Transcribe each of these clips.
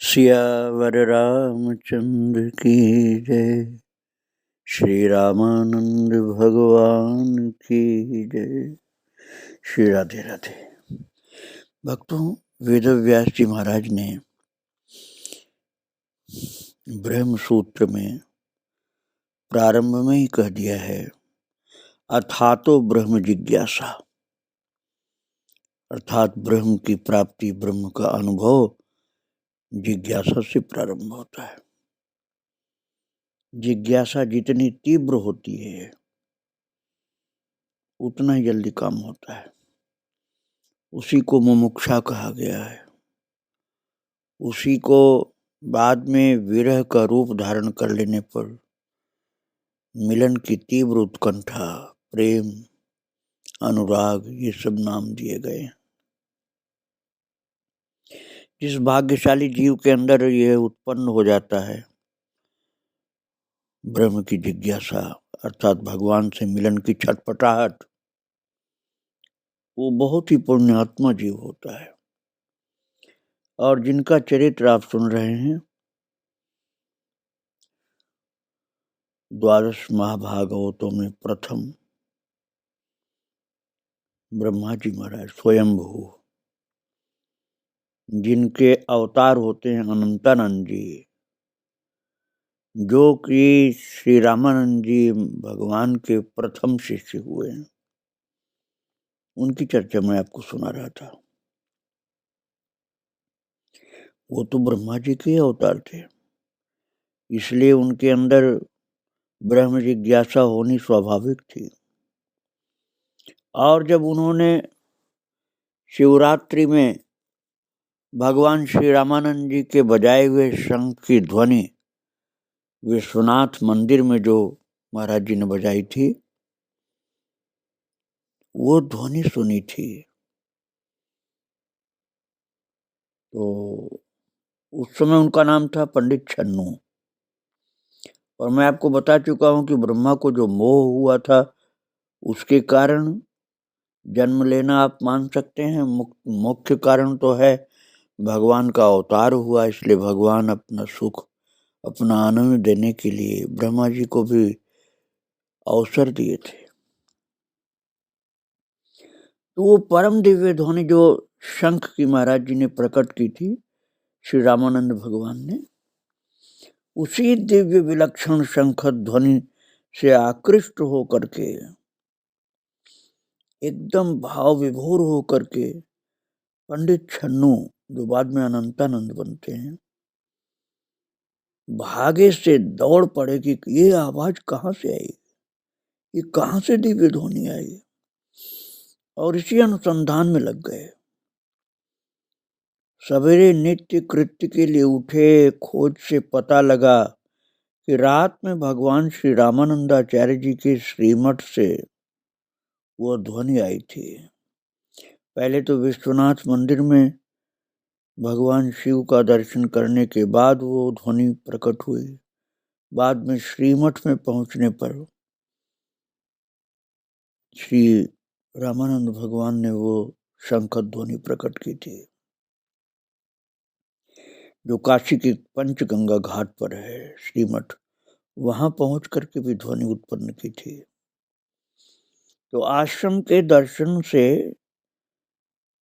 सियावर रामचंद्र की जय। श्री रामानंद भगवान की जय। श्री राधे राधे। भक्तों, वेदव्यास जी महाराज ने ब्रह्म सूत्र में प्रारंभ में ही कह दिया है, अथातो ब्रह्म जिज्ञासा, अर्थात ब्रह्म की प्राप्ति, ब्रह्म का अनुभव जिज्ञासा से प्रारंभ होता है। जिज्ञासा जितनी तीव्र होती है उतना ही जल्दी काम होता है। उसी को मुमुक्षा कहा गया है। उसी को बाद में विरह का रूप धारण कर लेने पर मिलन की तीव्र उत्कंठा, प्रेम, अनुराग, ये सब नाम दिए गए। जिस भाग्यशाली जीव के अंदर यह उत्पन्न हो जाता है ब्रह्म की जिज्ञासा, अर्थात भगवान से मिलन की छटपटाहट, वो बहुत ही पुण्यात्मा जीव होता है। और जिनका चरित्र आप सुन रहे हैं, द्वादश महाभागवतों में प्रथम ब्रह्मा जी महाराज स्वयंभू, जिनके अवतार होते हैं अनंतानंद जी, जो कि श्री रामानंद जी भगवान के प्रथम शिष्य हुए हैं, उनकी चर्चा मैं आपको सुना रहा था। वो तो ब्रह्मा जी के अवतार थे, इसलिए उनके अंदर ब्रह्म जिज्ञासा होनी स्वाभाविक थी। और जब उन्होंने शिवरात्रि में भगवान श्री रामानंद जी के बजाए हुए शंख की ध्वनि विश्वनाथ मंदिर में जो महाराज जी ने बजाई थी, वो ध्वनि सुनी थी, तो उस समय उनका नाम था पंडित छन्नू। और मैं आपको बता चुका हूं कि ब्रह्मा को जो मोह हुआ था उसके कारण जन्म लेना आप मान सकते हैं। मुख्य कारण तो है भगवान का अवतार हुआ, इसलिए भगवान अपना सुख, अपना आनंद देने के लिए ब्रह्मा जी को भी अवसर दिए थे। तो वो परम दिव्य ध्वनि जो शंख की महाराज जी ने प्रकट की थी, श्री रामानंद भगवान ने, उसी दिव्य विलक्षण शंख ध्वनि से आकृष्ट होकर के, एकदम भाव विभोर होकर के, पंडित छन्नू, जो बाद में अनंतानंद बनते हैं, भागे से दौड़ पड़े कि ये आवाज कहाँ से आई, ये कहाँ से दिव्य ध्वनि आई, और इसी अनुसंधान में लग गए। सवेरे नित्य कृत्य के लिए उठे, खोज से पता लगा कि रात में भगवान श्री रामानंदाचार्य जी के श्रीमठ से वो ध्वनि आई थी। पहले तो विश्वनाथ मंदिर में भगवान शिव का दर्शन करने के बाद वो ध्वनि प्रकट हुई। बाद में श्रीमठ में पहुंचने पर श्री रामानंद भगवान ने वो शंख ध्वनि प्रकट की थी, जो काशी के पंचगंगा घाट पर है श्रीमठ, वहां पहुंच करके भी ध्वनि उत्पन्न की थी। तो आश्रम के दर्शन से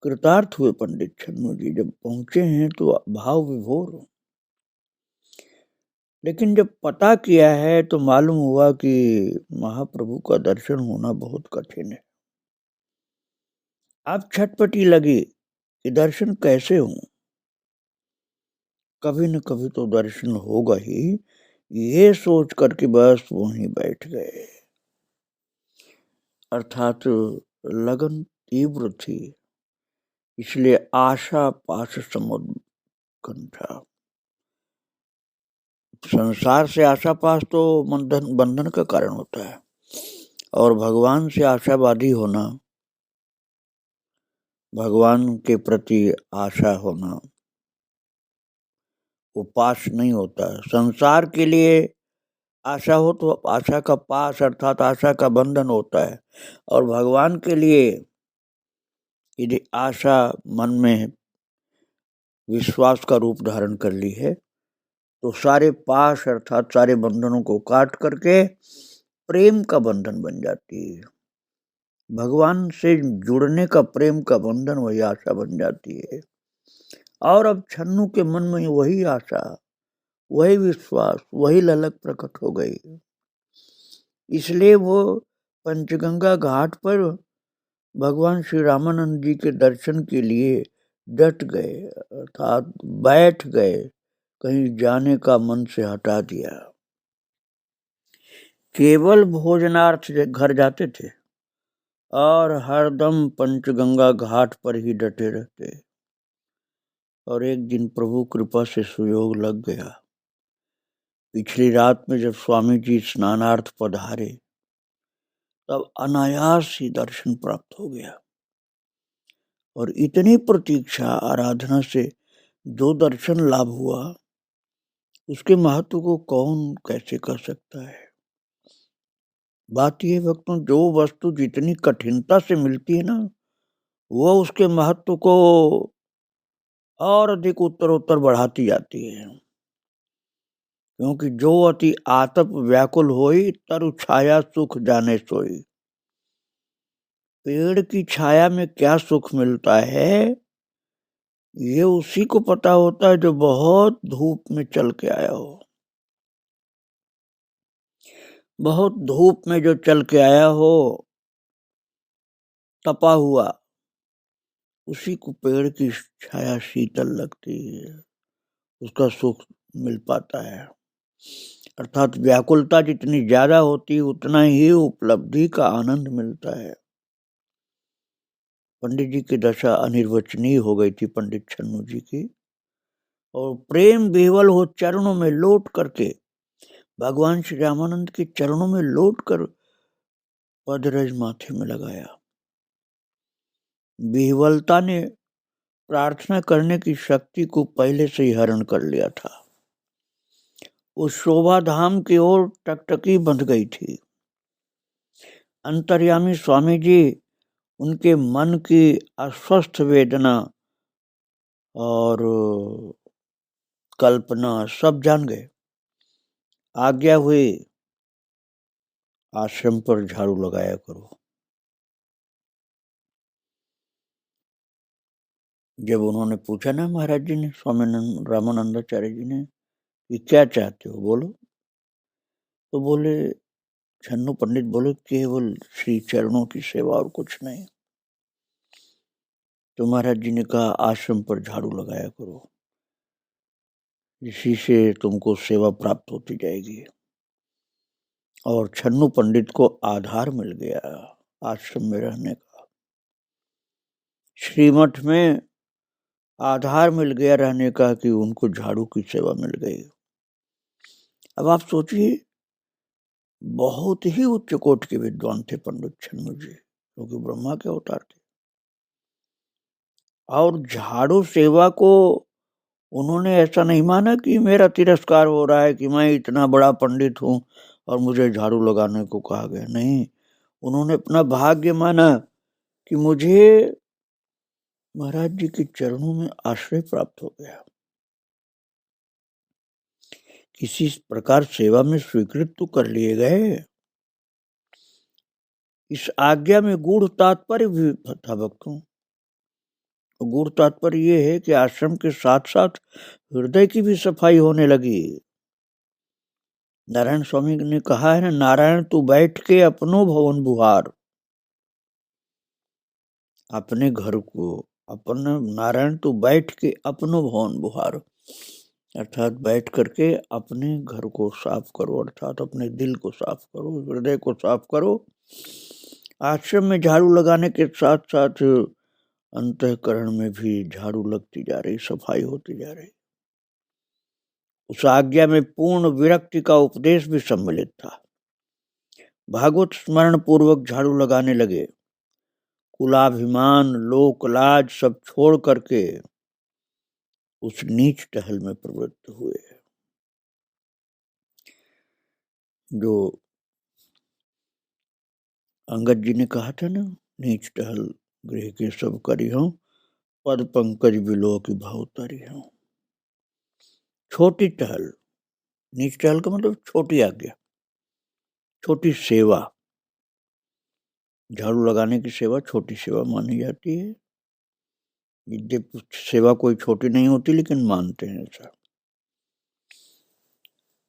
कृतार्थ हुए पंडित छन्नू जी, जब पहुंचे हैं तो भाव विभोर। लेकिन जब पता किया है तो मालूम हुआ कि महाप्रभु का दर्शन होना बहुत कठिन है। अब छटपटी लगी कि दर्शन कैसे हो, कभी न कभी तो दर्शन होगा ही, ये सोच करके बस वहीं बैठ गए। अर्थात लगन तीव्र थी, इसलिए आशा पाश समुत्कंठा। संसार से आशा पाश तो बंधन का कारण होता है, और भगवान से आशावादी होना, भगवान के प्रति आशा होना, वो पाश नहीं होता है। संसार के लिए आशा हो तो आशा का पाश, अर्थात आशा का बंधन होता है, और भगवान के लिए यदि आशा मन में विश्वास का रूप धारण कर ली है, तो सारे पाश अर्थात सारे बंधनों को काट करके प्रेम का बंधन बन जाती है। भगवान से जुड़ने का प्रेम का बंधन वही आशा बन जाती है। और अब छन्नू के मन में वही आशा, वही विश्वास, वही ललक प्रकट हो गई। इसलिए वो पंचगंगा घाट पर भगवान श्री रामानंद जी के दर्शन के लिए डट गए, अर्थात बैठ गए, कहीं जाने का मन से हटा दिया। केवल भोजनार्थ घर जाते थे और हरदम पंचगंगा घाट पर ही डटे रहते। और एक दिन प्रभु कृपा से सुयोग लग गया। पिछली रात में जब स्वामी जी स्नानार्थ पधारे, तब अनायास ही दर्शन प्राप्त हो गया। और इतनी प्रतीक्षा आराधना से जो दर्शन लाभ हुआ, उसके महत्व को कौन कैसे कर सकता है। बात यह भक्तों, जो वस्तु जितनी कठिनता से मिलती है ना, वो उसके महत्व को और अधिक उत्तरोत्तर बढ़ाती जाती है। क्योंकि जो अति आतप व्याकुल होई, तरु छाया सुख जाने सोई। पेड़ की छाया में क्या सुख मिलता है, ये उसी को पता होता है जो बहुत धूप में चल के आया हो। बहुत धूप में जो चल के आया हो, तपा हुआ, उसी को पेड़ की छाया शीतल लगती है, उसका सुख मिल पाता है। अर्थात व्याकुलता जितनी ज्यादा होती है, उतना ही उपलब्धि का आनंद मिलता है। पंडित जी की दशा अनिर्वचनीय हो गई थी, पंडित छन्नू जी की। और प्रेम विह्वल हो चरणों में लौट करके, भगवान श्री रामानंद के चरणों में लौट कर पदरज माथे में लगाया। विह्वलता ने प्रार्थना करने की शक्ति को पहले से ही हरण कर लिया था। उस शोभा धाम की ओर टकटकी बंध गई थी। अंतर्यामी स्वामी जी उनके मन की अस्वस्थ वेदना और कल्पना सब जान गए। आज्ञा हुई, आश्रम पर झाड़ू लगाया करो। जब उन्होंने पूछा ना महाराज जी ने, स्वामी रामानंदाचार्य जी ने, कि क्या चाहते हो बोलो, तो बोले, छन्नू पंडित बोले, केवल श्री चरणों की सेवा और कुछ नहीं। तो महाराज जी ने कहा, आश्रम पर झाड़ू लगाया करो, इसी से तुमको सेवा प्राप्त होती जाएगी। और छन्नू पंडित को आधार मिल गया आश्रम में रहने का, श्रीमठ में आधार मिल गया रहने का, कि उनको झाड़ू की सेवा मिल गई। अब आप सोचिए, बहुत ही उच्च कोटि के विद्वान थे पंडित छन्नू जी, क्योंकि ब्रह्मा के अवतार थे। और झाड़ू सेवा को उन्होंने ऐसा नहीं माना कि मेरा तिरस्कार हो रहा है, कि मैं इतना बड़ा पंडित हूं और मुझे झाड़ू लगाने को कहा गया। नहीं, उन्होंने अपना भाग्य माना कि मुझे महाराज जी के चरणों में आश्रय प्राप्त हो गया। किसी प्रकार सेवा में स्वीकृत तो कर लिए गए। इस आज्ञा में गूढ़ तात्पर्य भी था भक्तों। गूढ़ तात्पर्य ये है कि आश्रम के साथ साथ हृदय की भी सफाई होने लगी। नारायण स्वामी ने कहा है ना, नारायण तू बैठ के अपनो भवन बुहार। अपने घर को अपना, नारायण तू बैठ के अपनो भवन बुहार, अर्थात बैठ करके अपने घर को साफ करो, अर्थात अपने दिल को साफ करो, हृदय को साफ करो। आश्रम में झाड़ू लगाने के साथ साथ अंतःकरण में भी झाड़ू लगती जा रही, सफाई होती जा रही। उस आज्ञा में पूर्ण विरक्ति का उपदेश भी सम्मिलित था। भागवत स्मरण पूर्वक झाड़ू लगाने लगे। कुलाभिमान, लोक लाज सब छोड़ करके उस नीच टहल में प्रवृत्त हुए, जो अंगद जी ने कहा था ना, नीच टहल गृह के सब करी हो, पद पंकज बिलो की भावतारी हूँ। छोटी टहल, नीच टहल का मतलब छोटी आज्ञा, छोटी सेवा। झाड़ू लगाने की सेवा छोटी सेवा मानी जाती है। यद्यपि सेवा कोई छोटी नहीं होती, लेकिन मानते हैं ऐसा।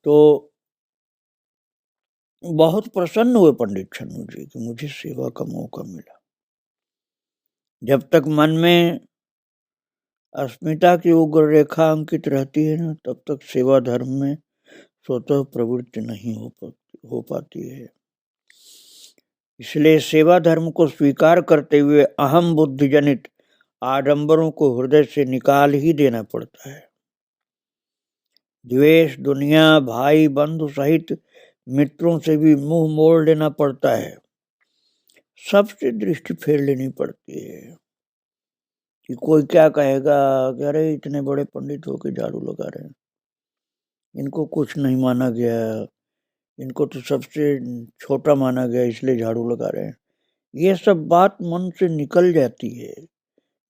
तो बहुत प्रसन्न हुए पंडित छन्नू जी कि मुझे सेवा का मौका मिला। जब तक मन में अस्मिता की उग्र रेखा अंकित रहती है ना, तब तक सेवा धर्म में स्वतः प्रवृत्ति नहीं हो पाती है। इसलिए सेवा धर्म को स्वीकार करते हुए अहम बुद्धि जनित आडंबरों को हृदय से निकाल ही देना पड़ता है। द्वेष, दुनिया, भाई बंधु सहित मित्रों से भी मुंह मोड़ लेना पड़ता है। सबसे दृष्टि फेर लेनी पड़ती है कि कोई क्या कहेगा कि अरे इतने बड़े पंडित होके झाड़ू लगा रहे हैं, इनको कुछ नहीं माना गया, इनको तो सबसे छोटा माना गया इसलिए झाड़ू लगा रहे हैं। ये सब बात मन से निकल जाती है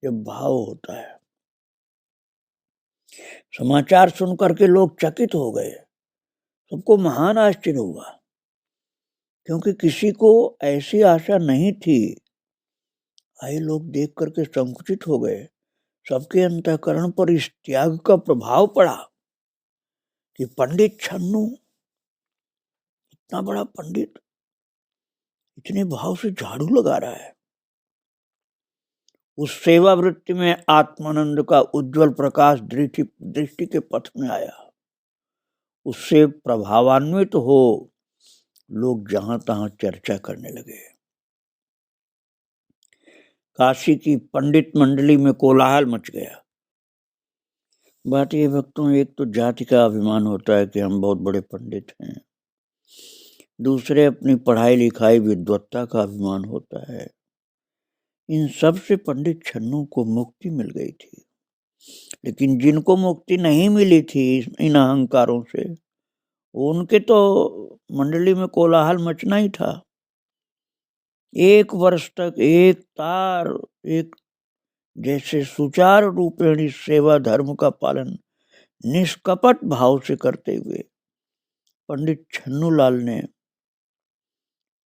जब भाव होता है। समाचार सुन करके लोग चकित हो गए। सबको महान आश्चर्य हुआ, क्योंकि किसी को ऐसी आशा नहीं थी। आए लोग देख करके संकुचित हो गए। सबके अंतःकरण पर इस त्याग का प्रभाव पड़ा कि पंडित छन्नू, इतना बड़ा पंडित, इतने भाव से झाड़ू लगा रहा है। उस सेवा वृत्ति में आत्मानंद का उज्जवल प्रकाश दृष्टि के पथ में आया। उससे प्रभावान्वित हो लोग जहां तहां चर्चा करने लगे। काशी की पंडित मंडली में कोलाहल मच गया। बात ये भक्तों, एक तो जाति का अभिमान होता है कि हम बहुत बड़े पंडित हैं, दूसरे अपनी पढ़ाई लिखाई विद्वत्ता का अभिमान होता है। इन सब से पंडित छन्नू को मुक्ति मिल गई थी। लेकिन जिनको मुक्ति नहीं मिली थी इन अहंकारों से, उनके तो मंडली में कोलाहल मचना ही था। 1 वर्ष तक एक तार एक जैसे सुचारू रूपेण सेवा धर्म का पालन निष्कपट भाव से करते हुए पंडित छन्नूलाल ने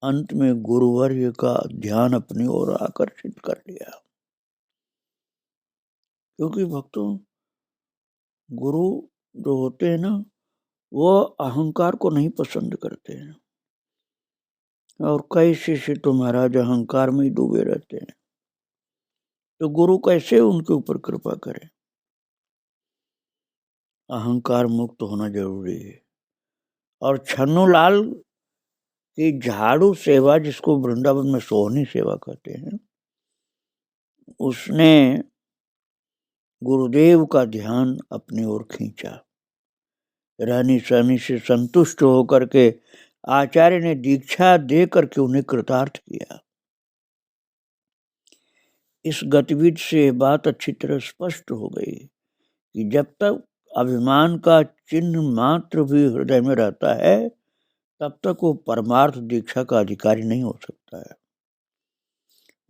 अंत में गुरुवर्य का ध्यान अपनी ओर आकर्षित कर लिया। क्योंकि भक्तों, गुरु जो होते हैं ना, वो अहंकार को नहीं पसंद करते हैं। और कई शिष्य तो महाराज अहंकार में ही डूबे रहते हैं, तो गुरु कैसे उनके ऊपर कृपा करे। अहंकार मुक्त होना जरूरी है। और छन्नूलाल की झाड़ू सेवा, जिसको वृंदावन में सोहनी सेवा कहते हैं, उसने गुरुदेव का ध्यान अपनी ओर खींचा। रहनी सहनी से संतुष्ट होकर के आचार्य ने दीक्षा दे करके उन्हें कृतार्थ किया। इस गतिविधि से बात अच्छी तरह स्पष्ट हो गई कि जब तक अभिमान का चिन्ह मात्र भी हृदय में रहता है, तब तक वो परमार्थ दीक्षा का अधिकारी नहीं हो सकता है।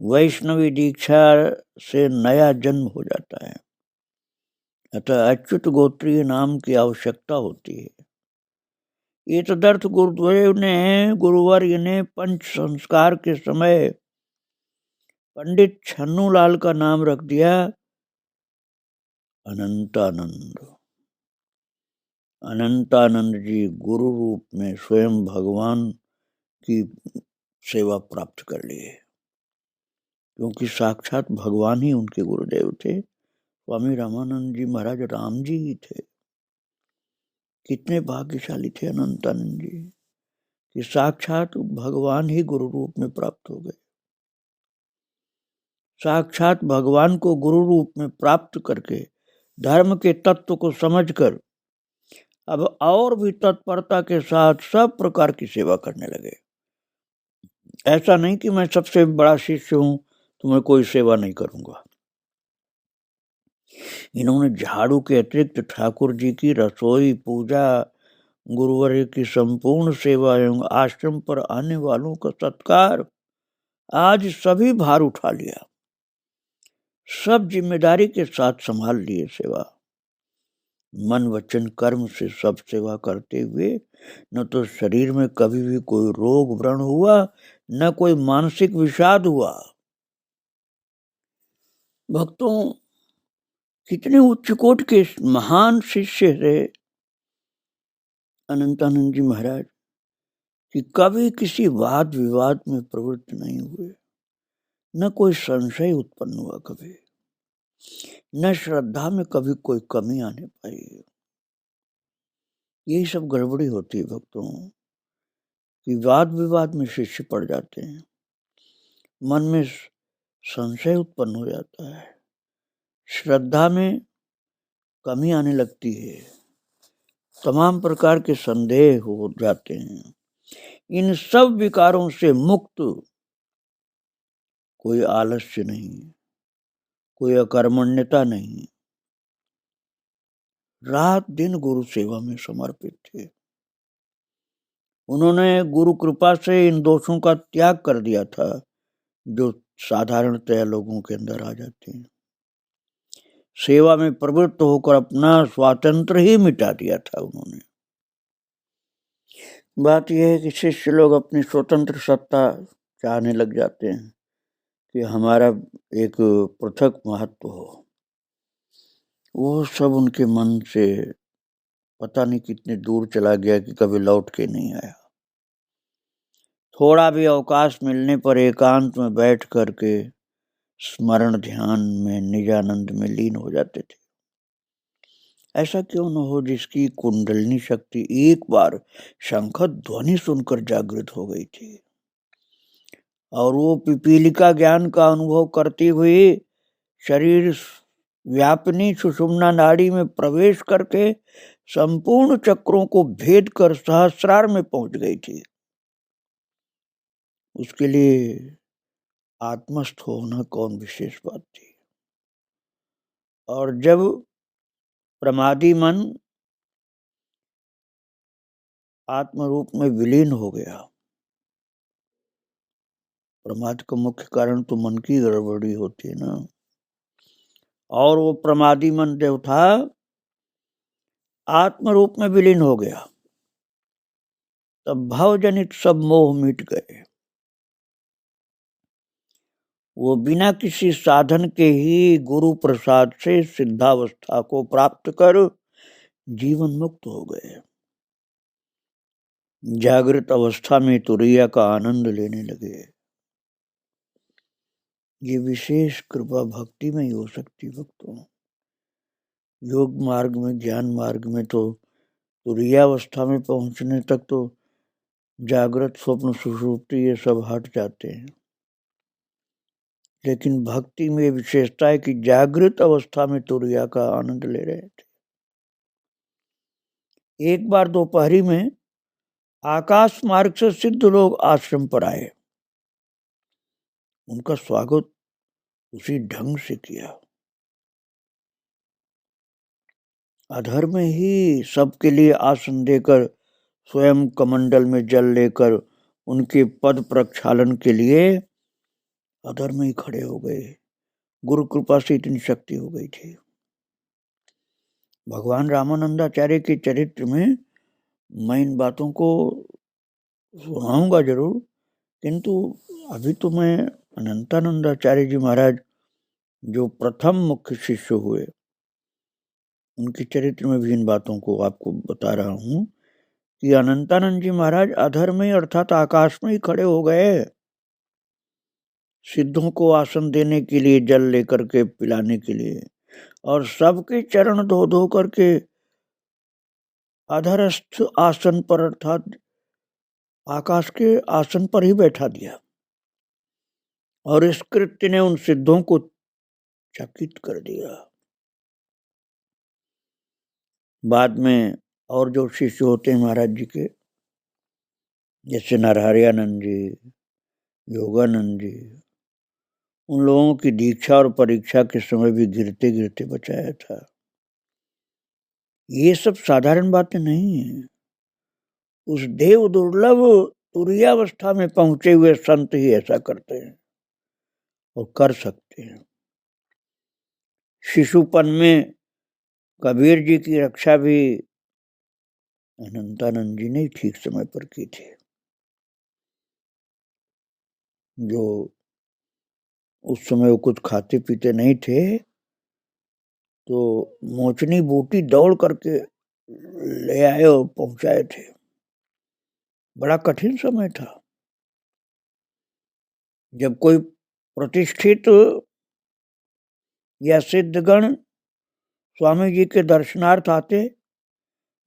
वैष्णवी दीक्षा से नया जन्म हो जाता है। अतः अच्युत गोत्रीय नाम की आवश्यकता होती है। ये तदर्थ गुरुवर्य ने पंच संस्कार के समय पंडित छन्नूलाल का नाम रख दिया अनंतानंद। अनंतानंद जी गुरु रूप में स्वयं भगवान की सेवा प्राप्त कर लिए, क्योंकि साक्षात भगवान ही उनके गुरुदेव थे। स्वामी रामानंद जी महाराज राम जी ही थे। कितने भाग्यशाली थे अनंतानंद जी कि साक्षात भगवान ही गुरु रूप में प्राप्त हो गए। साक्षात भगवान को गुरु रूप में प्राप्त करके धर्म के तत्व को समझकर अब और भी तत्परता के साथ सब प्रकार की सेवा करने लगे। ऐसा नहीं कि मैं सबसे बड़ा शिष्य हूं तो मैं कोई सेवा नहीं करूंगा। इन्होंने झाड़ू के अतिरिक्त ठाकुर जी की रसोई, पूजा, गुरुवर्य की संपूर्ण सेवा एवं आश्रम पर आने वालों का सत्कार आज सभी भार उठा लिया। सब जिम्मेदारी के साथ संभाल लिए सेवा। मन वचन कर्म से सब सेवा करते हुए न तो शरीर में कभी भी कोई रोग व्रण हुआ, न कोई मानसिक विषाद हुआ। भक्तों, कितने उच्च कोटि के महान शिष्य थे अनंतानंद जी महाराज कि कभी किसी वाद विवाद में प्रवृत्त नहीं हुए, न कोई संशय उत्पन्न हुआ कभी, न श्रद्धा में कभी कोई कमी आने पाई। यही सब गड़बड़ी होती है भक्तों कि वाद विवाद में शिष्य पड़ जाते हैं, मन में संशय उत्पन्न हो जाता है, श्रद्धा में कमी आने लगती है, तमाम प्रकार के संदेह हो जाते हैं। इन सब विकारों से मुक्त कोई आलस्य नहीं, कोई अकर्मण्यता नहीं, रात दिन गुरु सेवा में समर्पित थे। उन्होंने गुरु कृपा से इन दोषों का त्याग कर दिया था जो साधारणतया लोगों के अंदर आ जाते हैं। सेवा में प्रवृत्त होकर अपना स्वातंत्र ही मिटा दिया था उन्होंने। बात यह है कि शिष्य लोग अपनी स्वतंत्र सत्ता चाहने लग जाते हैं कि हमारा एक पृथक महत्व हो। वो सब उनके मन से पता नहीं कितने दूर चला गया कि कभी लौट के नहीं आया। थोड़ा भी अवकाश मिलने पर एकांत में बैठ करके स्मरण ध्यान में निजानंद में लीन हो जाते थे। ऐसा क्यों न हो जिसकी कुंडलिनी शक्ति एक बार शंख ध्वनि सुनकर जागृत हो गई थी और वो पिपीलिका ज्ञान का अनुभव करती हुई शरीर व्यापिनी सुषुम्ना नाड़ी में प्रवेश करके संपूर्ण चक्रों को भेद कर सहस्रार में पहुंच गई थी। उसके लिए आत्मस्थ होना कौन विशेष बात थी। और जब प्रमादी मन आत्म रूप में विलीन हो गया, प्रमाद का मुख्य कारण तो मन की गड़बड़ी होती है ना, और वो प्रमादी मन जो था आत्म रूप में विलीन हो गया, तब भावजनित सब मोह मिट गए। वो बिना किसी साधन के ही गुरु प्रसाद से सिद्धावस्था को प्राप्त कर जीवन मुक्त हो गए। जागृत अवस्था में तुरैया का आनंद लेने लगे। ये विशेष कृपा भक्ति में ही हो सकती भक्तों। योग मार्ग में, ज्ञान मार्ग में तो तुरैयावस्था में पहुंचने तक तो जागृत स्वप्न सुषुप्ति ये सब हट जाते हैं, लेकिन भक्ति में विशेषता है कि जागृत अवस्था में तुरैया का आनंद ले रहे थे। एक बार दोपहरी में आकाश मार्ग से सिद्ध लोग आश्रम पर आए। उनका स्वागत उसी ढंग से किया। अधर में ही सबके लिए आसन देकर स्वयं कमंडल में जल लेकर उनके पद प्रक्षालन के लिए अधर में ही खड़े हो गए। गुरु कृपा से इतनी शक्ति हो गई थी। भगवान रामानंदाचार्य के चरित्र में मैं इन बातों को सुनाऊंगा जरूर, किंतु अभी तो मैं अनंतानंदाचार्य जी महाराज जो प्रथम मुख्य शिष्य हुए उनके चरित्र में भी इन बातों को आपको बता रहा हूं कि अनंतानंद जी महाराज अधर में अर्थात आकाश में ही खड़े हो गए, सिद्धों को आसन देने के लिए, जल लेकर के पिलाने के लिए, और सबके चरण धो धो करके अधरस्थ आसन पर अर्थात आकाश के आसन पर ही बैठा दिया। और इस कृत्य ने उन सिद्धों को चकित कर दिया। बाद में और जो शिष्य होते हैं महाराज जी के, जैसे नरहरियानंद जी, योगानंद जी, उन लोगों की दीक्षा और परीक्षा के समय भी गिरते गिरते बचाया था। ये सब साधारण बातें नहीं है। उस देव दुर्लभ तुरीयावस्था में पहुंचे हुए संत ही ऐसा करते हैं और कर सकते हैं। शिशुपन में कबीर जी की रक्षा भी अनंतानंद जी ने ठीक समय पर की थी। जो उस समय वो कुछ खाते पीते नहीं थे, तो मोचनी बूटी दौड़ करके ले आए और पहुंचाए थे। बड़ा कठिन समय था। जब कोई प्रतिष्ठित या सिद्धगण स्वामी जी के दर्शनार्थ आते,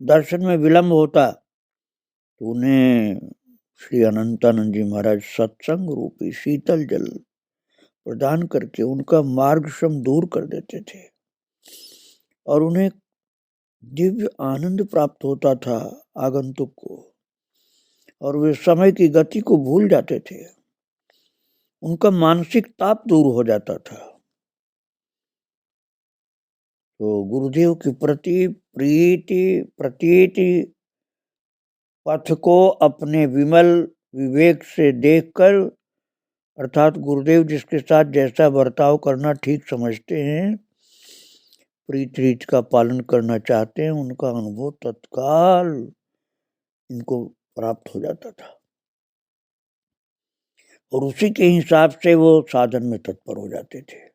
दर्शन में विलंब होता, तो उन्हें श्री अनंतानंद जी महाराज सत्संग रूपी शीतल जल प्रदान करके उनका मार्ग श्रम दूर कर देते थे और उन्हें दिव्य आनंद प्राप्त होता था आगंतुक को, और वे समय की गति को भूल जाते थे। उनका मानसिक ताप दूर हो जाता था। तो गुरुदेव के प्रति प्रीति प्रतीति पथ को अपने विमल विवेक से देखकर, अर्थात गुरुदेव जिसके साथ जैसा बर्ताव करना ठीक समझते हैं, प्रीत रीत का पालन करना चाहते हैं, उनका अनुभव तत्काल इनको प्राप्त हो जाता था और उसी के हिसाब से वो साधन में तत्पर हो जाते थे।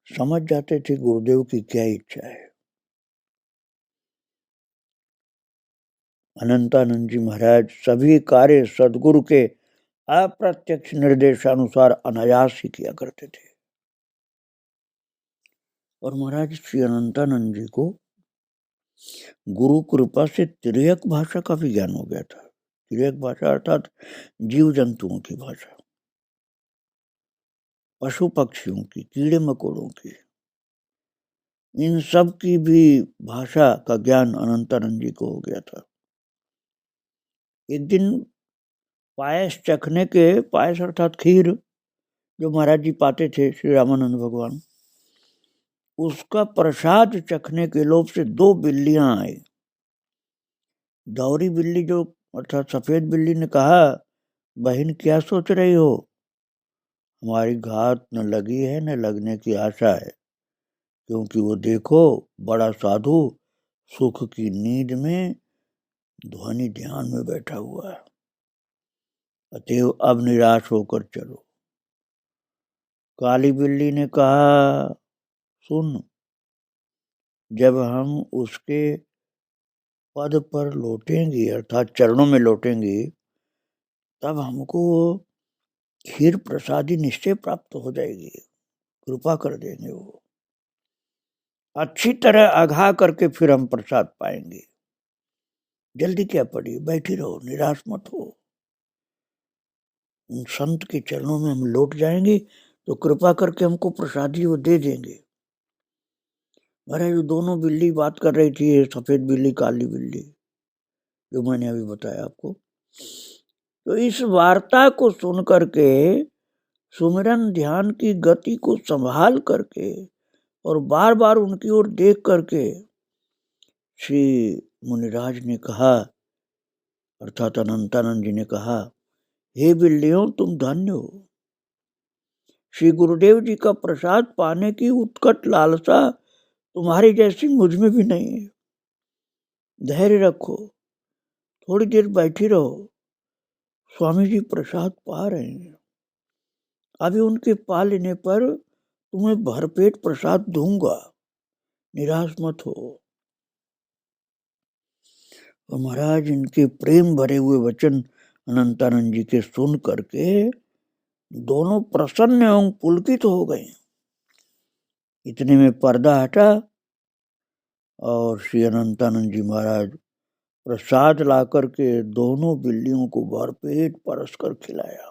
समझ जाते थे गुरुदेव की क्या इच्छा है। अनंतानंद जी महाराज सभी कार्य सदगुरु के अप्रत्यक्ष निर्देशानुसार अनायास ही किया करते थे। और महाराज श्री अनंतानंद जी को गुरु कृपा से तिर्यक भाषा का भी ज्ञान हो गया था। तिर्यक भाषा अर्थात जीव जंतुओं की भाषा, पशु पक्षियों की, कीड़े मकोड़ों की, इन सब की भी भाषा का ज्ञान अनंतानंद जी को हो गया था। एक दिन पायस चखने के, पायस अर्थात खीर जो महाराज जी पाते थे श्री रामानंद भगवान, उसका प्रसाद चखने के लोभ से 2 बिल्लियां आई। दौरी बिल्ली जो अर्थात सफेद बिल्ली ने कहा, बहन क्या सोच रही हो, हमारी घात न लगी है न लगने की आशा है, क्योंकि वो देखो बड़ा साधु सुख की नींद में ध्वनि ध्यान में बैठा हुआ है, अतएव अब निराश होकर चलो। काली बिल्ली ने कहा, सुन, जब हम उसके पद पर लौटेंगे अर्थात चरणों में लौटेंगे, तब हमको खीर प्रसादी निश्चय प्राप्त हो जाएगी, कृपा कर देंगे वो, अच्छी तरह अघा करके फिर हम प्रसाद पाएंगे। जल्दी क्या पड़ी, बैठी रहो, निराश मत हो। उन संत के चरणों में हम लौट जाएंगे तो कृपा करके हमको प्रसादी वो दे देंगे। महाराज दोनों बिल्ली बात कर रही थी, सफेद बिल्ली काली बिल्ली, जो मैंने अभी बताया आपको। तो इस वार्ता को सुन करके, सुमिरन ध्यान की गति को संभाल करके और बार बार उनकी ओर देख करके श्री मुनिराज ने कहा, अर्थात अनंतानंद जी ने कहा, हे बिल्लियों तुम धन्य हो, श्री गुरुदेव जी का प्रसाद पाने की उत्कट लालसा तुम्हारी जैसी मुझ में भी नहीं है। धैर्य रखो, थोड़ी देर बैठी रहो, स्वामी जी प्रसाद पा रहे हैं, अभी उनके पा लेने पर तुम्हें भरपेट प्रसाद दूंगा, निराश मत हो। और महाराज इनके प्रेम भरे हुए वचन अनंतानंद जी के सुन करके दोनों प्रसन्न एवं पुलकित हो गए। इतने में पर्दा हटा और श्री अनंतानंद जी महाराज प्रसाद ला करके दोनों बिल्लियों को भरपेट परस कर खिलाया।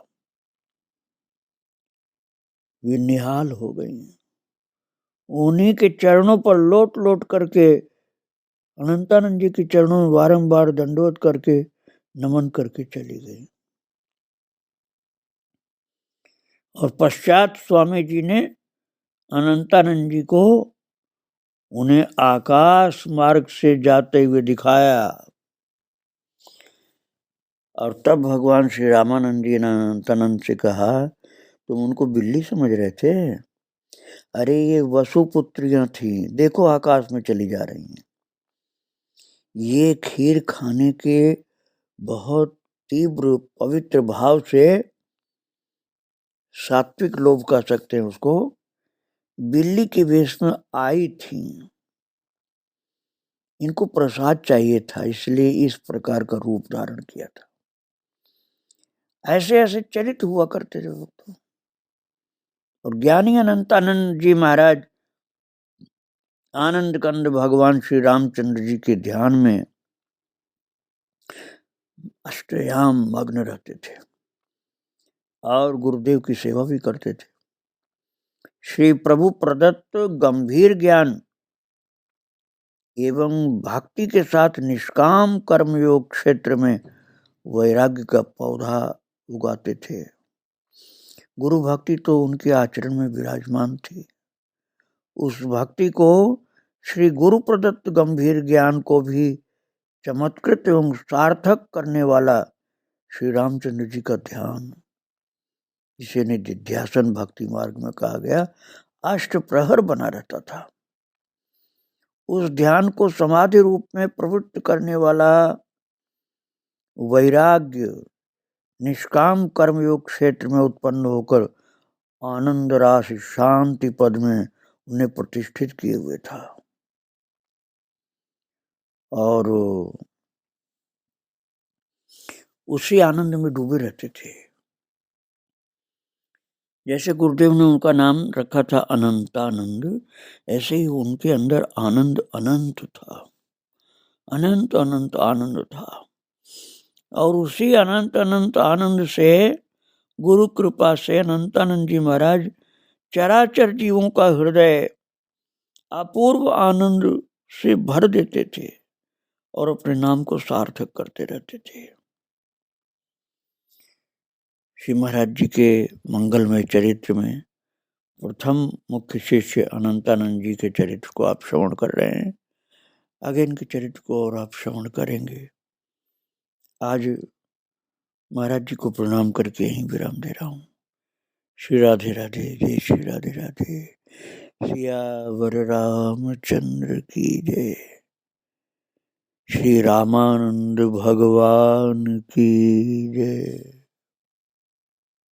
वे निहाल हो गई, उन्हीं के चरणों पर लौट लौट करके अनंतानंद जी के चरणों में बारंबार दंडवत करके नमन करके चली गई। और पश्चात स्वामी जी ने अनंतानंद जी को उन्हें आकाश मार्ग से जाते हुए दिखाया। और तब भगवान श्री रामानंद जी ने अनंतानंद से कहा, तुम उनको बिल्ली समझ रहे थे? अरे ये वसुपुत्रियां थी, देखो आकाश में चली जा रही हैं। ये खीर खाने के बहुत तीव्र पवित्र भाव से, सात्विक लोभ कह सकते हैं उसको, बिल्ली के वेश में आई थी। इनको प्रसाद चाहिए था, इसलिए इस प्रकार का रूप धारण किया था। ऐसे ऐसे चरित्र हुआ करते थे भक्तों। और ज्ञानी अनंतानंद जी महाराज आनंद कंद भगवान श्री रामचंद्र जी के ध्यान में अष्टयाम मग्न रहते थे और गुरुदेव की सेवा भी करते थे। श्री प्रभु प्रदत्त गंभीर ज्ञान एवं भक्ति के साथ निष्काम कर्मयोग क्षेत्र में वैराग्य का पौधा उगाते थे। गुरु भक्ति तो उनके आचरण में विराजमान थी। उस भक्ति को, श्री गुरु प्रदत्त गंभीर ज्ञान को भी चमत्कृत एवं सार्थक करने वाला श्री रामचंद्र जी का ध्यान, जिसे निधिध्यासन भक्ति मार्ग में कहा गया, अष्ट प्रहर बना रहता था। उस ध्यान को समाधि रूप में प्रवृत्त करने वाला वैराग्य निष्काम कर्मयोग क्षेत्र में उत्पन्न होकर आनंद राशि शांति पद में उन्हें प्रतिष्ठित किए हुए था। और उसी आनंद में डूबे रहते थे। जैसे गुरुदेव ने उनका नाम रखा था अनंतानंद, ऐसे ही उनके अंदर आनंद अनंत था, अनंत अनंत आनंद था। और उसी अनंत अनंत आनंद से, गुरु कृपा से अनंतानंद जी महाराज चराचर जीवों का हृदय अपूर्व आनंद से भर देते थे और अपने नाम को सार्थक करते रहते थे। श्री महाराज जी के मंगलमय चरित्र में प्रथम मुख्य शिष्य अनंतानंद जी के चरित्र को आप श्रवण कर रहे हैं। आगे इनके चरित्र को और आप श्रवण करेंगे। आज महाराज जी को प्रणाम करके यहीं विराम दे रहा हूँ। श्री राधे राधे, जय श्री राधे राधे। सियावर रामचंद्र की जय। श्री रामानंद भगवान की जय।